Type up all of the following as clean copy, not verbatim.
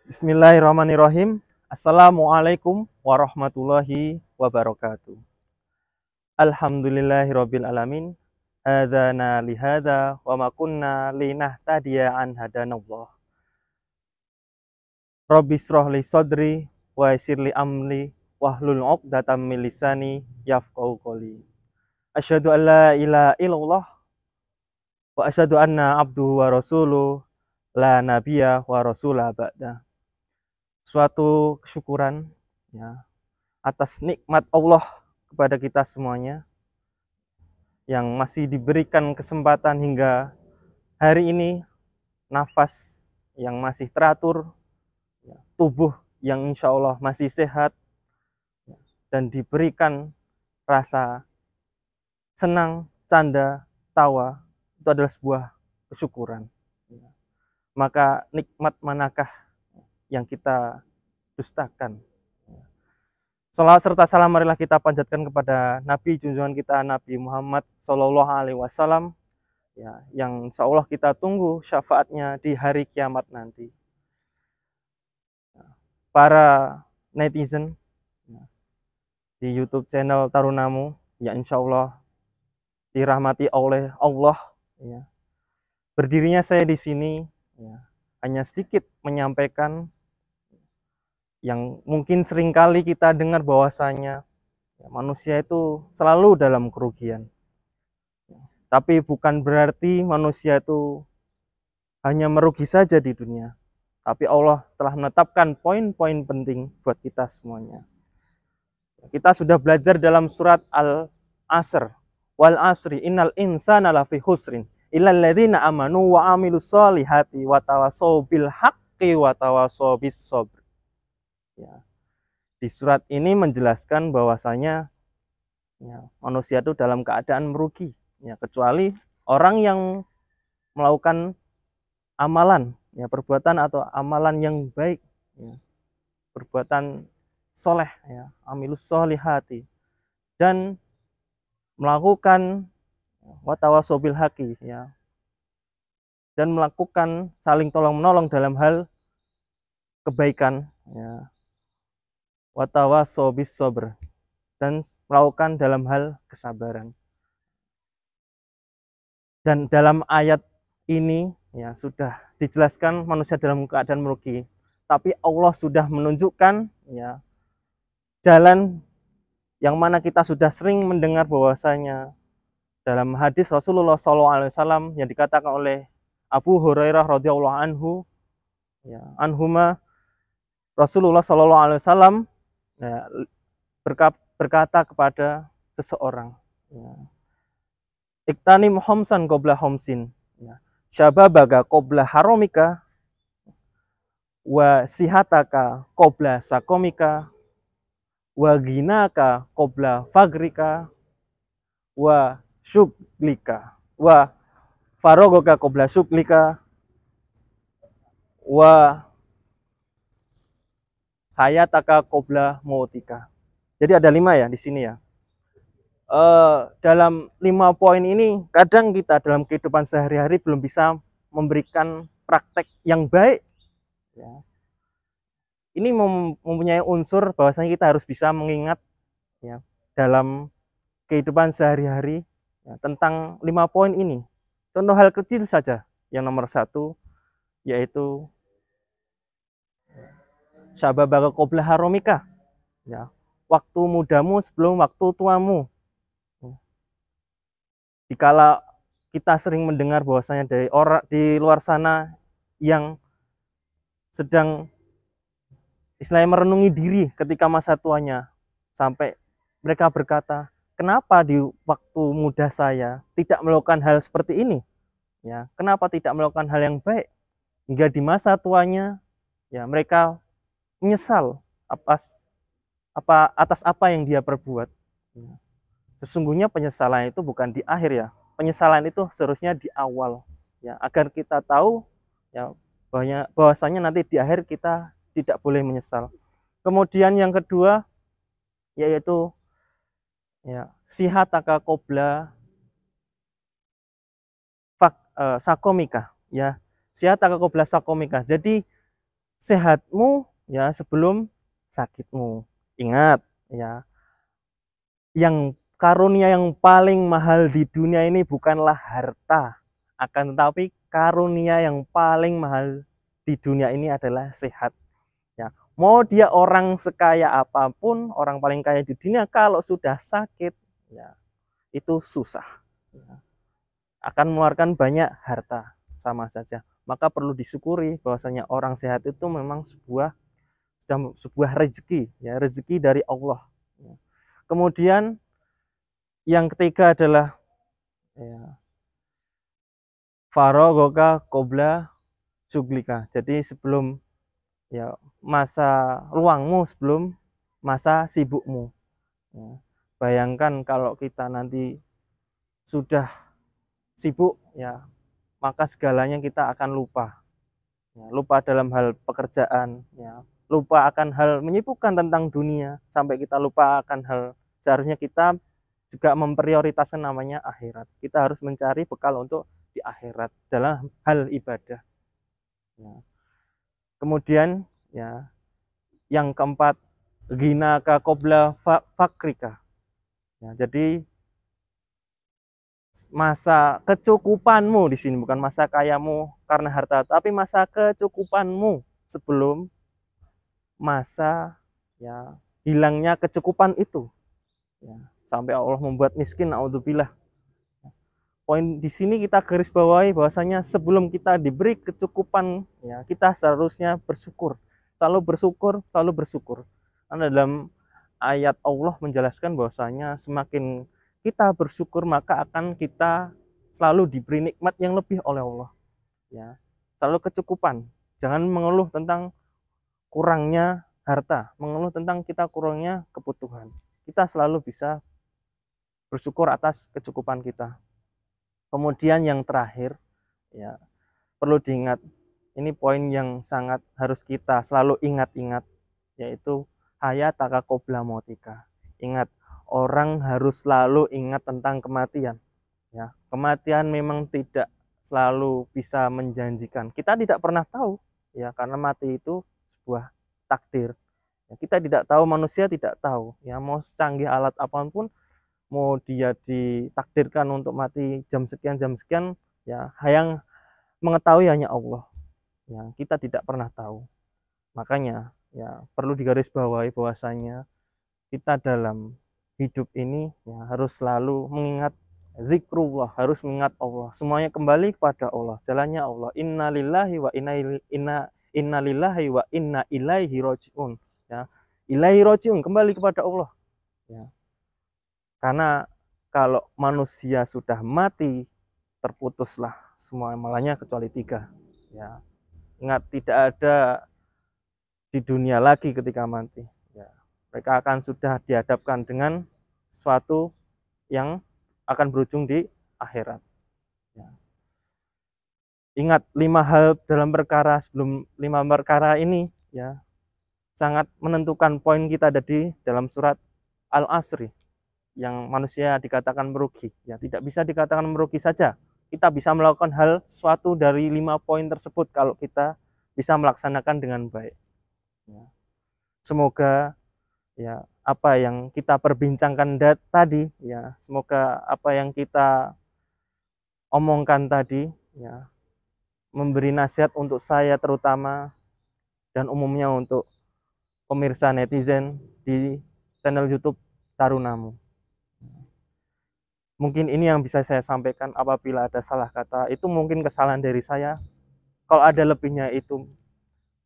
Bismillahirrahmanirrahim. Assalamualaikum warahmatullahi wabarakatuh. Alhamdulillahirabbil alamin. Hadzana lihadza wa ma kunna linahtadiya an hadanallah. Rabbi shrah li sadri wa yassir li amri wahlul 'uqdatam min lisani yafqahu qawli. Asyhadu an la ilaha illallah wa asyhadu anna abduhu wa rasuluh la nabiyya wa rasula ba'da. Suatu kesyukuran ya atas nikmat Allah kepada kita semuanya yang masih diberikan kesempatan hingga hari ini, nafas yang masih teratur, tubuh yang insya Allah masih sehat, dan diberikan rasa senang, canda, tawa, itu adalah sebuah kesyukuran. Maka nikmat manakah yang kita dustakan? Salawat serta salam marilah kita panjatkan kepada Nabi junjungan kita Nabi Muhammad Shallallahu Alaihi Wasallam, ya, yang insya Allah kita tunggu syafaatnya di hari kiamat nanti. Para netizen di YouTube channel Tarunamu, ya insya Allah dirahmati oleh Allah. Ya. Berdirinya saya di sini, ya, hanya sedikit menyampaikan yang mungkin seringkali kita dengar bahwasanya ya, manusia itu selalu dalam kerugian. Tapi bukan berarti manusia itu hanya merugi saja di dunia. Tapi Allah telah menetapkan poin-poin penting buat kita semuanya. Kita sudah belajar dalam surat Al-Asr. Wal asri innal insana lafi husrin illal ladzina amanu wa amilus solihati wa tawassaw bil haqqi wa tawassaw bis sabr. Ya. Di surat ini menjelaskan bahwasanya ya, manusia itu dalam keadaan merugi, ya, kecuali orang yang melakukan amalan, ya, perbuatan atau amalan yang baik, ya, perbuatan soleh, ya, amilus solihati, dan melakukan watawasau bil haqi, ya, dan melakukan saling tolong menolong dalam hal kebaikan, ya, watawasau bis sabr, dan melakukan dalam hal kesabaran. Dan dalam ayat ini ya sudah dijelaskan manusia dalam keadaan merugi, tapi Allah sudah menunjukkan ya jalan yang mana kita sudah sering mendengar bahwasanya dalam hadis Rasulullah SAW yang dikatakan oleh Abu Hurairah radhiyallahu anhu, ya, anhuma, Rasulullah SAW ya, berkata kepada seseorang, ya, iktanim homsan qobla homsin, ya, syababaga qobla haromika, wa sihataka qobla sakomika, wa ginaka qobla fagrika, wa syuglika, wa farogoka qobla syuglika, wa hayataka qobla mautika. Jadi ada 5 ya di sini ya. Dalam 5 poin ini kadang kita dalam kehidupan sehari-hari belum bisa memberikan praktek yang baik, ya. Ini mempunyai unsur bahwasanya kita harus bisa mengingat ya dalam kehidupan sehari-hari ya, tentang 5 poin ini. Contoh hal kecil saja, yang nomor 1 yaitu syababaka qobla haromika, ya, waktu mudamu sebelum waktu tuamu. Dikala kita sering mendengar bahwasanya dari orang di luar sana yang sedang istilahnya merenungi diri ketika masa tuanya, sampai mereka berkata, kenapa di waktu muda saya tidak melakukan hal seperti ini, ya, kenapa tidak melakukan hal yang baik, hingga di masa tuanya ya mereka menyesal atas apa yang dia perbuat. Sesungguhnya penyesalan itu bukan di akhir ya, penyesalan itu seharusnya di awal, ya, agar kita tahu ya bahwasanya nanti di akhir kita tidak boleh menyesal. Kemudian yang kedua yaitu ya sihataka qobla sakomika, ya, sihataka qobla sakomika. Jadi sehatmu ya sebelum sakitmu. Ingat ya, yang karunia yang paling mahal di dunia ini bukanlah harta, akan tetapi karunia yang paling mahal di dunia ini adalah sehat. Ya, mau dia orang sekaya apapun, orang paling kaya di dunia, kalau sudah sakit, ya itu susah. Ya, akan mengeluarkan banyak harta, sama saja. Maka perlu disyukuri bahwasanya orang sehat itu memang sebuah rezeki, ya rezeki dari Allah. Ya. Kemudian yang ketiga adalah ya, farogoka kobla suglika. Jadi sebelum ya masa luangmu, sebelum masa sibukmu. Ya. Bayangkan kalau kita nanti sudah sibuk, ya maka segalanya kita akan lupa. Ya, lupa dalam hal pekerjaan, ya lupa akan hal menyibukkan tentang dunia, sampai kita lupa akan hal seharusnya kita juga memprioritaskan namanya akhirat. Kita harus mencari bekal untuk di akhirat dalam hal ibadah. Ya. Kemudian ya yang keempat, gina ka kobla fakrika. Ya, jadi masa kecukupanmu di sini bukan masa kayamu karena harta, tapi masa kecukupanmu sebelum masa ya hilangnya kecukupan itu. Ya, sampai Allah membuat miskin, naudzubillah. Poin di sini kita garis bawahi bahwasanya sebelum kita diberi kecukupan, ya kita seharusnya bersyukur, selalu bersyukur, selalu bersyukur. Karena dalam ayat Allah menjelaskan bahwasanya semakin kita bersyukur maka akan kita selalu diberi nikmat yang lebih oleh Allah. Ya, selalu kecukupan. Jangan mengeluh tentang kurangnya harta, mengeluh tentang kita kurangnya kebutuhan. Kita selalu bisa bersyukur atas kecukupan kita. Kemudian yang terakhir, ya perlu diingat, ini poin yang sangat harus kita selalu ingat-ingat, yaitu hayataka qabla mautika. Ingat, orang harus selalu ingat tentang kematian. Ya, kematian memang tidak selalu bisa menjanjikan. Kita tidak pernah tahu, ya karena mati itu sebuah takdir. Ya, kita tidak tahu, manusia tidak tahu. Ya, mau canggih alat apapun, mau dia ditakdirkan untuk mati jam sekian, ya yang mengetahui hanya Allah. Ya, kita tidak pernah tahu. Makanya ya perlu digarisbawahi bahwasanya kita dalam hidup ini ya harus selalu mengingat zikrullah, harus mengingat Allah. Semuanya kembali kepada Allah, jalannya Allah. Innalillahi wa innalillahi wa inna ilaihi rajiun. Ya, ilaihi rajiun, kembali kepada Allah. Ya. Karena kalau manusia sudah mati, terputuslah semua amalannya kecuali 3. Ya. Ingat, tidak ada di dunia lagi ketika mati. Ya. Mereka akan sudah dihadapkan dengan sesuatu yang akan berujung di akhirat. Ya. Ingat 5 hal dalam perkara sebelum 5 perkara ini ya sangat menentukan poin kita ada di dalam surat Al-Asri. Yang manusia dikatakan merugi, ya tidak bisa dikatakan merugi saja. Kita bisa melakukan hal suatu dari 5 poin tersebut kalau kita bisa melaksanakan dengan baik. Ya. Semoga ya apa yang kita perbincangkan tadi, ya semoga apa yang kita omongkan tadi, ya memberi nasihat untuk saya terutama dan umumnya untuk pemirsa netizen di channel YouTube Tarunamu. Mungkin ini yang bisa saya sampaikan. Apabila ada salah kata, itu mungkin kesalahan dari saya. Kalau ada lebihnya itu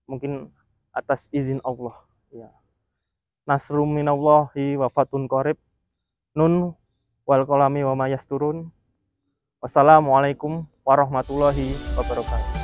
mungkin atas izin Allah. Ya. Nasrum minallahi wa fatun qarib. Nun wal qalami wa mayasturun. Wassalamualaikum warahmatullahi wabarakatuh.